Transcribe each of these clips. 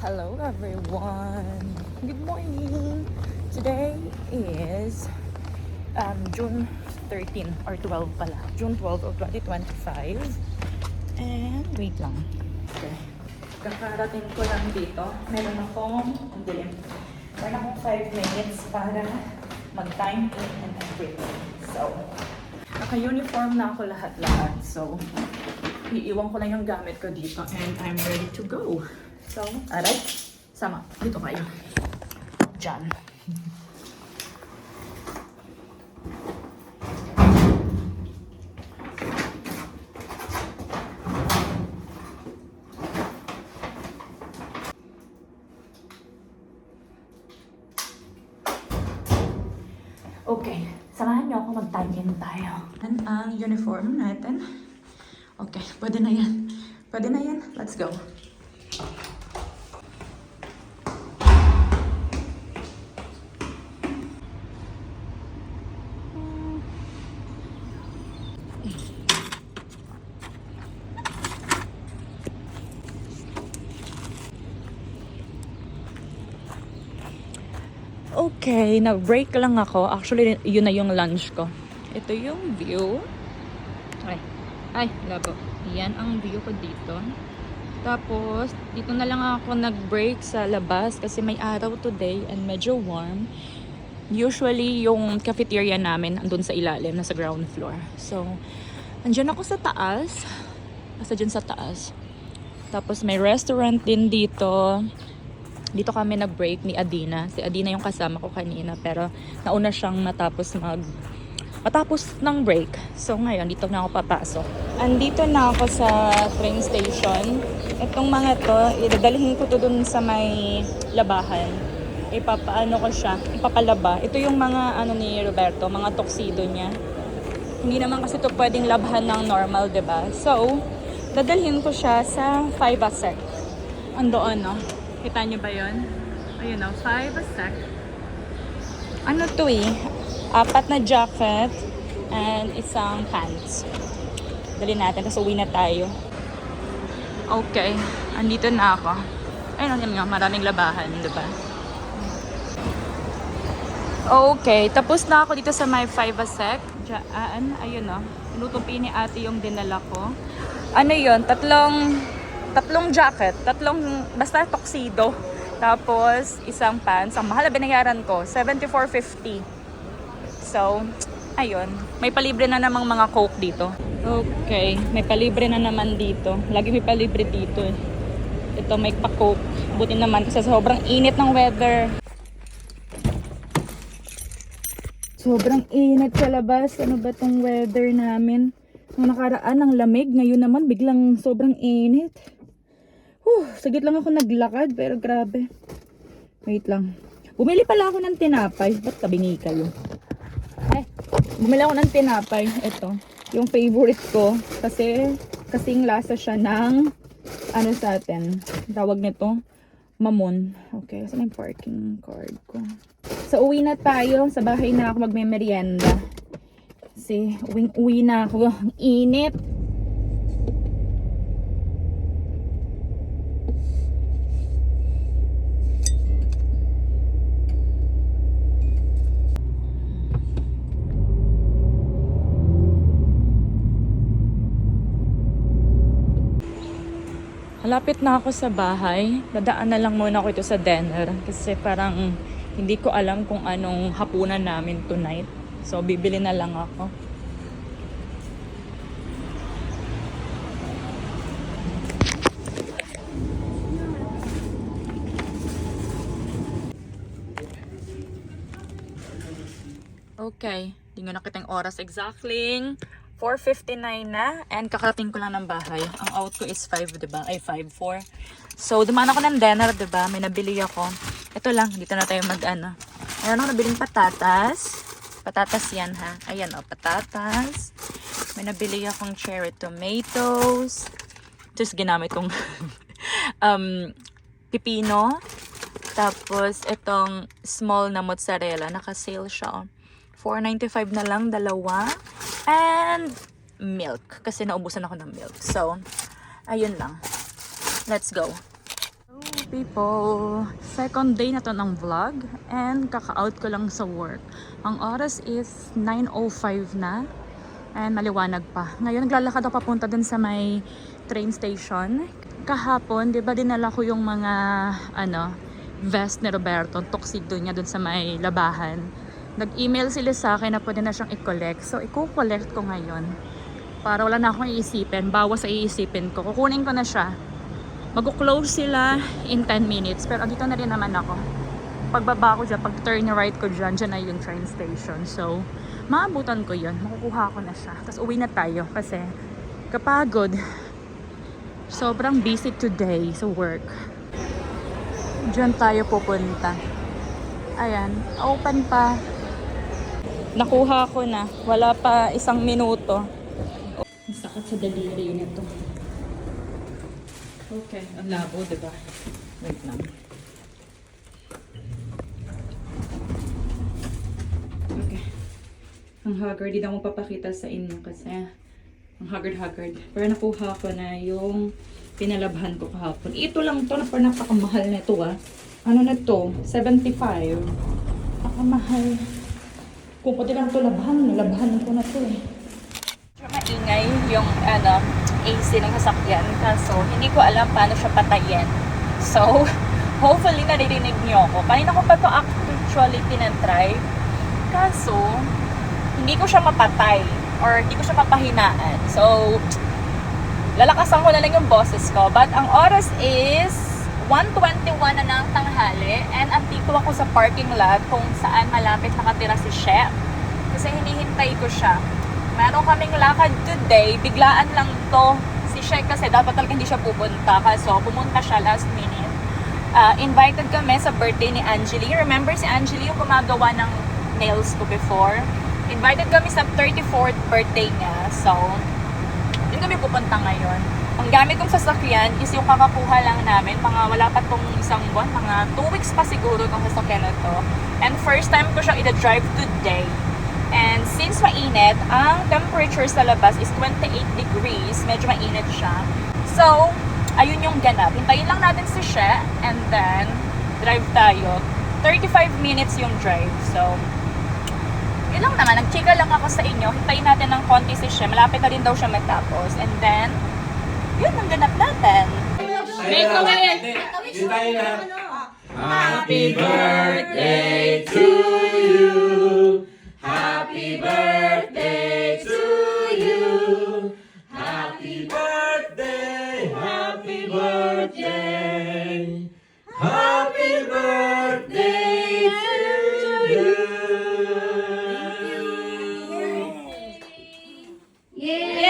Hello everyone! Good morning! Today is June 13 or 12 pala. June 12 of 2025. And wait lang. Okay. Kakarating ko lang dito. Meron akong 5 minutes para mag-time in and everything. So, naka-uniform na ako lahat-lahat. So, iiwan ko lang yung gamit ko dito and I'm ready to go. So, aray, sama, dito kayo. Diyan. Okay, samahan niyo ako mag-time in tayo. Yan ang uniform natin. Okay, pwede na yan. Pwede na yan. Let's go. Okay, nag-break lang ako. Actually, yun na yung lunch ko. Ito yung view. Ay, labo. Yan ang view ko dito. Tapos, dito na lang ako nag-break sa labas kasi may araw today and medyo warm. Usually, yung cafeteria namin andun sa ilalim, nasa ground floor. So, andyan ako sa taas. Nasa dyan sa taas. Tapos, may restaurant din dito. Dito kami nag-break ni Adina. Si Adina yung kasama ko kanina. Pero nauna siyang matapos ng break. So ngayon, dito na ako papasok. Andito na ako sa train station. Itong mga to, idadalhin ko to dun sa may labahan. Ipapaano ko siya, ipapalaba. Ito yung mga ni Roberto, mga tuxedo niya. Hindi naman kasi to pwedeng labahan ng normal, 'di ba? So, dadalhin ko siya sa 5 a sec. Andoon, no? Kita nyo ba yun? Ayun o, 5 a sec. Ano to eh? 4 na jacket and isang pants. Dali natin, tapos uwi na tayo. Okay, andito na ako. Ayun nga, maraming labahan, diba? Okay, tapos na ako dito sa may 5 a sec. Diyan, ayun o. Tinutupi ni ate yung dinala ko. Ano yun? Tatlong jacket, basta tuxedo, tapos isang pants. Ang mahal na binayaran ko, 74.50. So, ayun. May palibre na namang mga Coke dito. Okay, may palibre na naman dito. Lagi may palibre dito. Ito may pa-Coke. Buti naman kasi sobrang init ng weather. Sobrang init sa labas. Ano ba tong weather namin? Nung nakaraan ang lamig, ngayon naman biglang sobrang init. Sagit lang ako naglakad, pero grabe. Wait lang. Bumili pala ako ng tinapay. Ba't tabingi kayo? Bumili ako ng tinapay. Ito. Yung favorite ko. Kasing lasa siya ng, sa atin. Tawag nito, mamon. Okay, saan yung parking card ko? So, uwi na tayo. Sa bahay na ako magme-merienda. Kasi, uwi na ako. Ang init. Malapit na ako sa bahay. Dadaan na lang muna ako ito sa dinner. Kasi parang hindi ko alam kung anong hapunan namin tonight. So, bibili na lang ako. Okay. Hindi ko nakita yung oras exactly. 4:59 na and kakarating ko lang ng bahay. Ang out ko is 5, diba? Ay, 5:04. So, dumaan ako ng dinner, diba? May nabili ako. Ito lang, dito na tayo mag-ano. Meron ako nabiling patatas. Patatas yan, ha? Ayan, o, patatas. May nabili akong cherry tomatoes. Just ginamit kong pipino. Tapos, itong small na mozzarella. Naka-sale siya, oh. 4.95 na lang, dalawa. And milk. Kasi naubusan ako ng milk. So, ayun lang. Let's go. Hello people! Second day na to ng vlog. And kaka-out ko lang sa work. Ang oras is 9:05 na. And maliwanag pa. Ngayon, naglalakad ako papunta dun sa may train station. Kahapon, di ba dinala ko yung mga, vest ni Roberto. Tuxedo niya dun sa may labahan. Nag-email sila sa akin na pwede na siyang i-collect. So, i-collect ko ngayon. Para wala na akong iisipin. Bawas sa iisipin ko. Kukunin ko na siya. Mag-close sila in 10 minutes. Pero dito na rin naman ako. Pagbaba ko dyan, pag turn right ko dyan na yung train station. So, maabutan ko yun. Makukuha ko na siya. Tapos uwi na tayo kasi kapagod. Sobrang busy today sa work. Diyan tayo pupunta. Ayan, open pa. Nakuha ko na. Wala pa 1 minuto. Ang sakit sa daliri nito. Okay, ang labo, diba? Wait lang. Okay. Ang haggard, di na ako papakita sa inyo kasi ang haggard. Pero nakuha ko na yung pinalabhan ko kahapon. Ito lang to, napakamahal na ito, ah. Ano na to? 75. Napakamahal. Kung pwede lang ito labhan ko na ito eh. Maingay yung AC ng sasakyan. Kaso, hindi ko alam paano siya patayin. So, hopefully naririnig niyo ako. Kanina ko pa ito actually tinatry. Kaso, hindi ko siya mapatay. Or hindi ko siya mapahinaan. So, lalakasan ko na lang yung boses ko. But ang oras is 1:21 na ng tanghali and andito ako sa parking lot kung saan malapit nakatira si Chef kasi hinihintay ko siya. Meron kaming lakad today, biglaan lang to si Chef kasi dapat talaga hindi siya pupunta kaso pumunta siya last minute. Invited kami sa birthday ni Angeli. Remember si Angeli yung gumagawa ng nails ko before? Invited kami sa 34th birthday niya. So, yun kami pupunta ngayon. Ang gamit kong sasakyan is yung kakakuha lang namin. Wala pa tong 1 buwan. Mga 2 weeks pa siguro itong sasakyan na to. And first time ko siya i-drive today. And since mainit, ang temperature sa labas is 28 degrees. Medyo mainit siya. So, ayun yung ganap. Hintayin lang natin si She and then drive tayo. 35 minutes yung drive. So, yun lang naman. Nagchika lang ako sa inyo. Hintayin natin ng konti si She. Malapit na rin daw siya matapos. And then, yun ang ganap natin. Make a wish! Happy birthday to you! Happy birthday to you! Happy birthday! Happy birthday! Happy birthday to you! Yeah!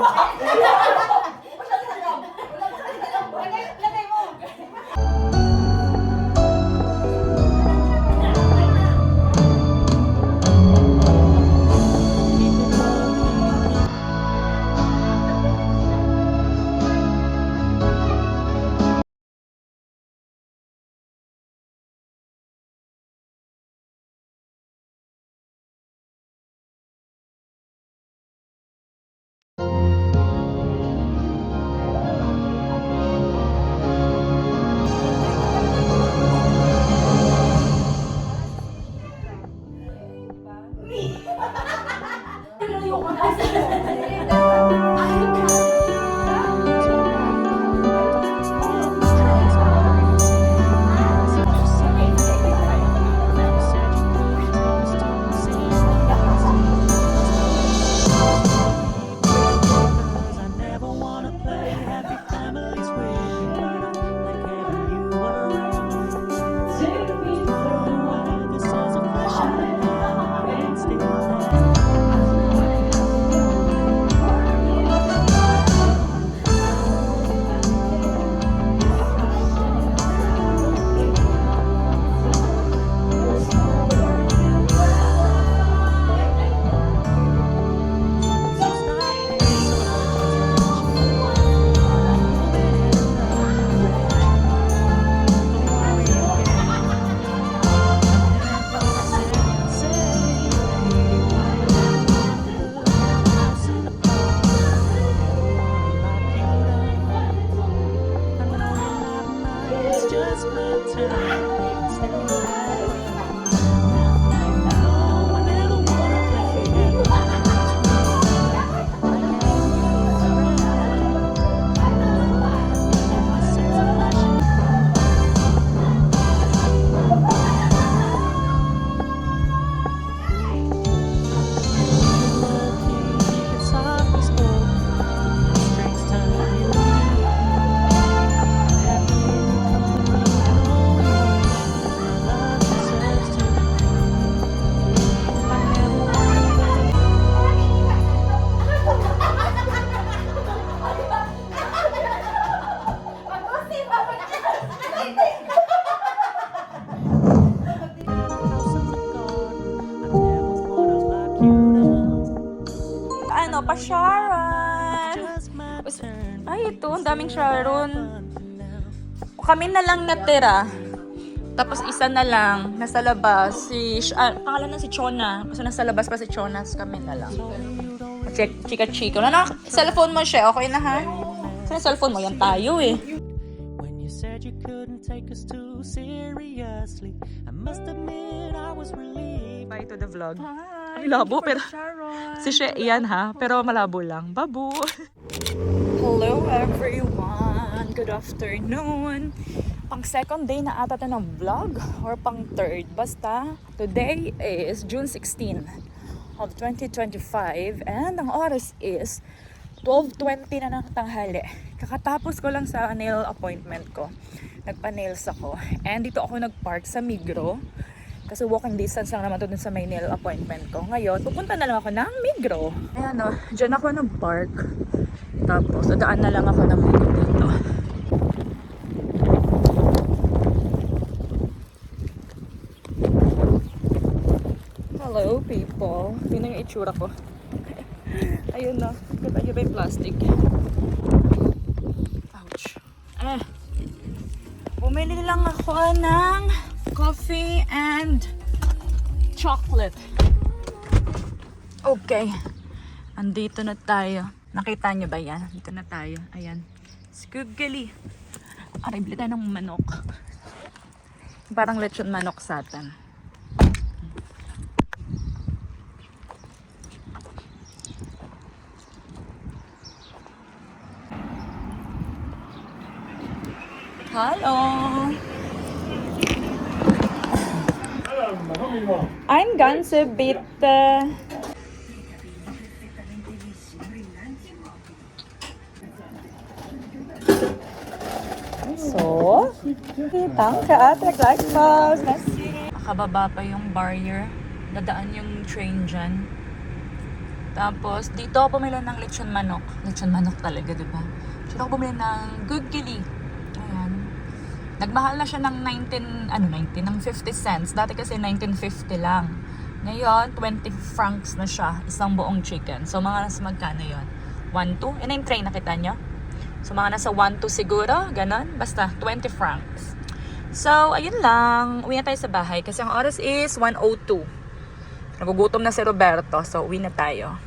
Lagay mo. I never wanna play happy families with you, but like having you around. Take me away. This is a question and still it's just my turn. Stay no, I never wanna play it's softly spoken, strings turn you Ano, pa Sharon. Ay, ito, ang daming Sharon. Kami na lang natira. Tapos isa na lang, nasa labas. Pangalan na si Chona. Kasi nasa labas pa si Chona. Kami na lang. Chika-chika. Ano, cellphone mo siya. Okay na ha? Saan yung cellphone mo? Yan tayo eh. When you said you couldn't take us too seriously, I must admit I was relieved. Bye to the vlog. Ay, labo, pero si She, yan ha, pero malabo lang. Babu! Hello everyone! Good afternoon! Pang second day na ata ng vlog or pang third. Basta, today is June 16 of 2025 and ang oras is 12:20 na ng tanghali. Kakatapos ko lang sa nail appointment ko. Nagpa-nails ako. And dito ako nag-park sa Migro. Kasi walking distance lang naman to dun sa may nail appointment ko. Ngayon, pupunta na lang ako ng Migro. Ayan o, dyan ako nag-park. Tapos, dadaan na lang ako ng Migro dito. Hello people. Tingnan yung itsura ko. Ayun na. Kita nyo ba yung plastic? Ouch. Bumili lang ako ng coffee and chocolate. Okay. Andito na tayo. Nakita nyo ba yan? Dito na tayo. Ayan. Skugali. Aray, bili tayo ng manok. Parang lechon manok sa atin. Hello. I'm ganze bitte. So, danke ate, gleichfalls. Merci. Nakababa pa yung barrier. Dadaan yung train dyan. Tapos, dito ako bumili ng lechon manok. Lechon manok talaga, di ba? Dito ako bumili ng gugili. Ayan. Nagmahal na siya ng 50 cents. Dati kasi 19.50 lang. Ngayon, 20 francs na siya. Isang buong chicken. So, mga nasa magkano yun? 1-2? Yan na yung tray, nakita nyo? So, mga nasa 1-2 siguro. Ganon. Basta, 20 francs. So, ayun lang. Uwi na tayo sa bahay. Kasi ang oras is 1:02. Nagugutom na si Roberto. So, uwi na tayo.